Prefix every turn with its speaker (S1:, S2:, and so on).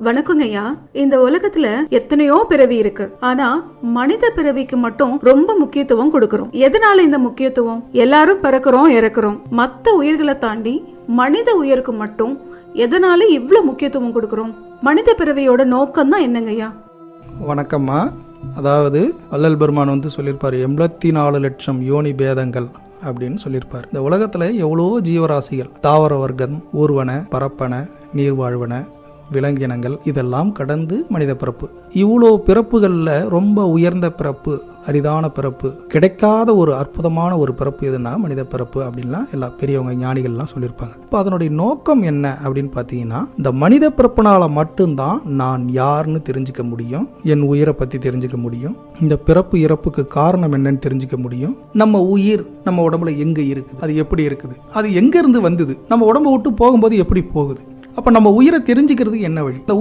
S1: வணக்கங்கய்யா. இந்த உலகத்துல எத்தனையோ பிறவி இருக்கு. ஆனா மனித பிறவிக்கு மட்டும் ரொம்ப முக்கியத்துவம் கொடுக்கறோம். எதனால இந்த முக்கியத்துவம்? எல்லாரும் பிறக்கிறோம், இறக்குறோம். மத்த உயிர்களை தாண்டி மனித உயிருக்கு மட்டும் எதனால இவ்வளவு முக்கியத்துவம் கொடுக்கறோம்? மனித பிறவியோட நோக்கம் தான் என்னங்கய்யா?
S2: வணக்கம்மா. அதாவது வள்ளல் பெருமான் சொல்லியிருப்பார், 84 லட்சம் யோனி பேதங்கள் அப்படின்னு சொல்லியிருப்பார். இந்த உலகத்துல எவ்வளோ ஜீவராசிகள், தாவர வர்க்கம், ஊர்வன, பரப்பன, நீர்வாழ்வன, விலங்கினங்கள், இதெல்லாம் கடந்து மனித பிறப்பு. இவ்வளோ பிறப்புகள்ல ரொம்ப உயர்ந்த பிறப்பு, அரிதான பிறப்பு, கிடைக்காத ஒரு அற்புதமான ஒரு பிறப்பு எதுனா மனித பிறப்பு அப்படின்லாம் எல்லா பெரியவங்க ஞானிகள்லாம் சொல்லியிருப்பாங்க. இப்போ அதனுடைய நோக்கம் என்ன அப்படின்னு பார்த்தீங்கன்னா, இந்த மனித பிறப்புனால மட்டும்தான் நான் யாருன்னு தெரிஞ்சுக்க முடியும், என் உயிரை பற்றி தெரிஞ்சுக்க முடியும், இந்த பிறப்பு இறப்புக்கு காரணம் என்னன்னு தெரிஞ்சுக்க முடியும், நம்ம உயிர் நம்ம உடம்புல எங்க இருக்குது, அது எப்படி இருக்குது, அது எங்க இருந்து வந்தது, நம்ம உடம்பை விட்டு போகும்போது எப்படி போகுது, அப்ப நம்ம உயிரை தெரிஞ்சுக்கிறதுக்கு என்ன வழி, இந்த